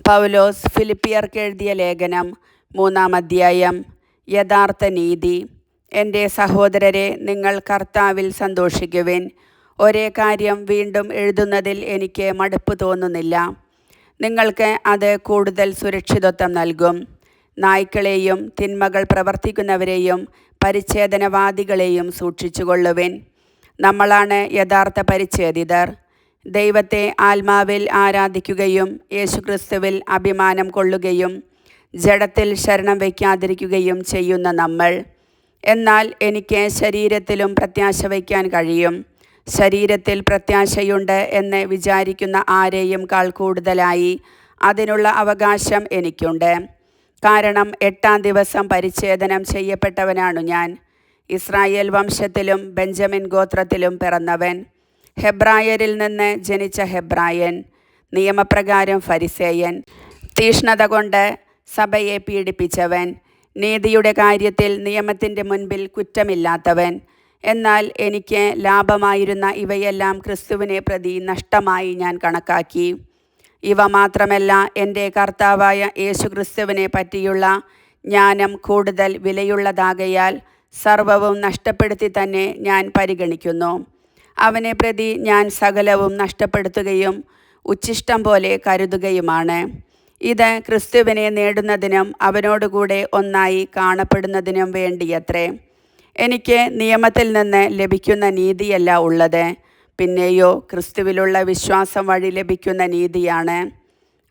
പൗലോസ് ഫിലിപ്പിയർക്ക് എഴുതിയ ലേഖനം 3-ാം അധ്യായം. യഥാർത്ഥ നീതി. എൻ്റെ സഹോദരരെ, നിങ്ങൾ കർത്താവിൽ സന്തോഷിക്കുവിൻ. ഒരേ കാര്യം വീണ്ടും എഴുതുന്നതിൽ എനിക്ക് മടുപ്പ് തോന്നുന്നില്ല. നിങ്ങൾക്ക് അത് കൂടുതൽ സുരക്ഷിതത്വം നൽകും. നായ്ക്കളെയും തിന്മകൾ പ്രവർത്തിക്കുന്നവരെയും പരിച്ഛേദനവാദികളെയും സൂക്ഷിച്ചുകൊള്ളുവിൻ. നമ്മളാണ് യഥാർത്ഥ പരിച്ഛേദിതർ. ദൈവത്തെ ആത്മാവിൽ ആരാധിക്കുകയും യേശുക്രിസ്തുവിൽ അഭിമാനം കൊള്ളുകയും ജഡത്തിൽ ശരണം വയ്ക്കാതിരിക്കുകയും ചെയ്യുന്ന നമ്മൾ. എന്നാൽ എനിക്ക് ശരീരത്തിലും പ്രത്യാശ വയ്ക്കാൻ കഴിയും. ശരീരത്തിൽ പ്രത്യാശയുണ്ട് എന്ന് വിചാരിക്കുന്ന ആരെയും കൂടുതലായി അതിനുള്ള അവകാശം എനിക്കുണ്ട്. കാരണം 8-ാം ദിവസം പരിച്ഛേദനം ചെയ്യപ്പെട്ടവനാണു ഞാൻ. ഇസ്രായേൽ വംശത്തിലും ബെഞ്ചമിൻ ഗോത്രത്തിലും പിറന്നവൻ, ഹെബ്രായരിൽ നിന്ന് ജനിച്ച ഹെബ്രായൻ, നിയമപ്രകാരം ഫരിസേയൻ, തീഷ്ണത കൊണ്ട് സഭയെ പീഡിപ്പിച്ചവൻ, നീതിയുടെ കാര്യത്തിൽ നിയമത്തിൻ്റെ മുൻപിൽ കുറ്റമില്ലാത്തവൻ. എന്നാൽ എനിക്ക് ലാഭമായിരുന്ന ഇവയെല്ലാം ക്രിസ്തുവിനെ പ്രതി നഷ്ടമായി ഞാൻ കണക്കാക്കി. ഇവ മാത്രമല്ല, എൻ്റെ കർത്താവായ യേശുക്രിസ്തുവിനെ പറ്റിയുള്ള ജ്ഞാനം കൂടുതൽ വിലയുള്ളതാകയാൽ സർവവും നഷ്ടപ്പെടുത്തി തന്നെ ഞാൻ പരിഗണിക്കുന്നു. അവനെ പ്രതി ഞാൻ സകലവും നഷ്ടപ്പെടുത്തുകയും ഉച്ഛിഷ്ടം പോലെ കരുതുകയുമാണ്. ഇത് ക്രിസ്തുവിനെ നേടുന്നതിനും അവനോടുകൂടെ ഒന്നായി കാണപ്പെടുന്നതിനും വേണ്ടിയത്രേ. എനിക്ക് നിയമത്തിൽ നിന്ന് ലഭിക്കുന്ന നീതിയല്ല ഉള്ളത്, പിന്നെയോ ക്രിസ്തുവിലുള്ള വിശ്വാസം വഴി ലഭിക്കുന്ന നീതിയാണ്.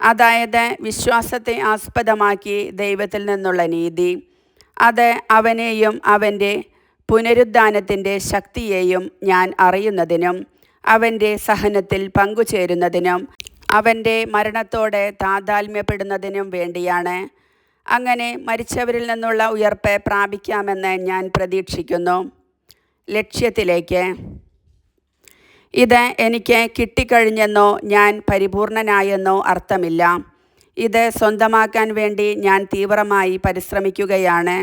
അതായത് വിശ്വാസത്തെ ആസ്പദമാക്കി ദൈവത്തിൽ നിന്നുള്ള നീതി. അത് അവനെയും അവൻ്റെ പുനരുദ്ധാനത്തിൻ്റെ ശക്തിയെയും ഞാൻ അറിയുന്നതിനും അവൻ്റെ സഹനത്തിൽ പങ്കുചേരുന്നതിനും അവൻ്റെ മരണത്തോടെ താതാത്മ്യപ്പെടുന്നതിനും വേണ്ടിയാണ്. അങ്ങനെ മരിച്ചവരിൽ നിന്നുള്ള ഉയർപ്പ് പ്രാപിക്കാമെന്ന് ഞാൻ പ്രതീക്ഷിക്കുന്നു. ലക്ഷ്യത്തിലേക്ക്. ഇത് എനിക്ക് കിട്ടിക്കഴിഞ്ഞെന്നോ ഞാൻ പരിപൂർണനായെന്നോ അർത്ഥമില്ല. ഇത് സ്വന്തമാക്കാൻ വേണ്ടി ഞാൻ തീവ്രമായി പരിശ്രമിക്കുകയാണ്.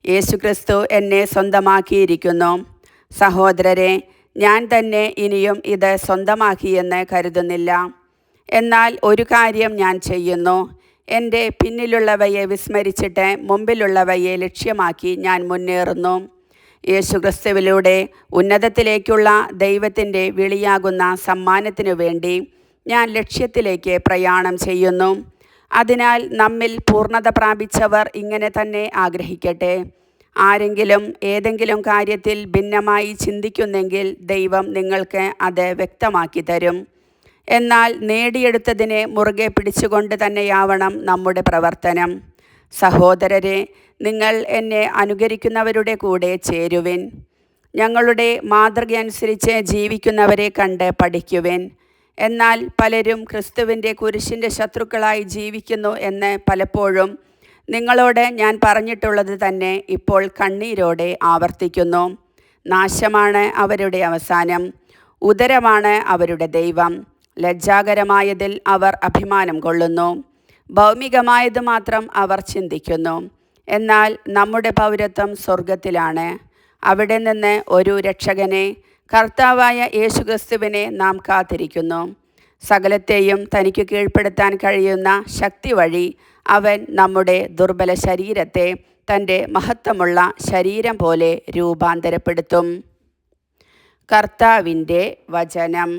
യേശുക്രിസ്തു എന്നെ സ്വന്തമാക്കിയിരിക്കുന്നു. സഹോദരരെ, ഞാൻ തന്നെ ഇനിയും ഇത് സ്വന്തമാക്കിയെന്ന് കരുതുന്നില്ല. എന്നാൽ ഒരു കാര്യം ഞാൻ ചെയ്യുന്നു. എൻ്റെ പിന്നിലുള്ളവയെ വിസ്മരിച്ചിട്ട് മുമ്പിലുള്ളവയെ ലക്ഷ്യമാക്കി ഞാൻ മുന്നേറുന്നു. യേശുക്രിസ്തുവിലൂടെ ഉന്നതത്തിലേക്കുള്ള ദൈവത്തിൻ്റെ വിളിയാകുന്ന സമ്മാനത്തിനു വേണ്ടി ഞാൻ ലക്ഷ്യത്തിലേക്ക് പ്രയാണം ചെയ്യുന്നു. അതിനാൽ നമ്മിൽ പൂർണ്ണത പ്രാപിച്ചവർ ഇങ്ങനെ തന്നെ ആഗ്രഹിക്കട്ടെ. ആരെങ്കിലും ഏതെങ്കിലും കാര്യത്തിൽ ഭിന്നമായി ചിന്തിക്കുന്നെങ്കിൽ ദൈവം നിങ്ങൾക്ക് അത് വ്യക്തമാക്കി തരും. എന്നാൽ നേടിയെടുത്തതിനെ മുറുകെ പിടിച്ചുകൊണ്ട് തന്നെയാവണം നമ്മുടെ പ്രവർത്തനം. സഹോദരരെ, നിങ്ങൾ എന്നെ അനുകരിക്കുന്നവരുടെ കൂടെ ചേരുവിൻ. ഞങ്ങളുടെ മാതൃകയനുസരിച്ച് ജീവിക്കുന്നവരെ കണ്ട് പഠിക്കുവിൻ. എന്നാൽ പലരും ക്രിസ്തുവിൻ്റെ കുരിശിൻ്റെ ശത്രുക്കളായി ജീവിക്കുന്നു എന്ന് പലപ്പോഴും നിങ്ങളോട് ഞാൻ പറഞ്ഞിട്ടുള്ളത് തന്നെ ഇപ്പോൾ കണ്ണീരോടെ ആവർത്തിക്കുന്നു. നാശമാണ് അവരുടെ അവസാനം, ഉദരമാണ് അവരുടെ ദൈവം. ലജ്ജാകരമായതിൽ അവർ അഭിമാനം കൊള്ളുന്നു, ഭൗമികമായത് മാത്രം അവർ ചിന്തിക്കുന്നു. എന്നാൽ നമ്മുടെ പൗരത്വം സ്വർഗത്തിലാണ്. അവിടെ നിന്ന് ഒരു രക്ഷകനെ, കർത്താവായ യേശുക്രിസ്തുവിനെ നാം കാത്തിരിക്കുന്നു. സകലത്തെയും തനിക്ക് കീഴ്പ്പെടുത്താൻ കഴിയുന്ന ശക്തി വഴി അവൻ നമ്മുടെ ദുർബല ശരീരത്തെ തൻ്റെ മഹത്വമുള്ള ശരീരം പോലെ രൂപാന്തരപ്പെടുത്തും. കർത്താവിൻ്റെ വചനം.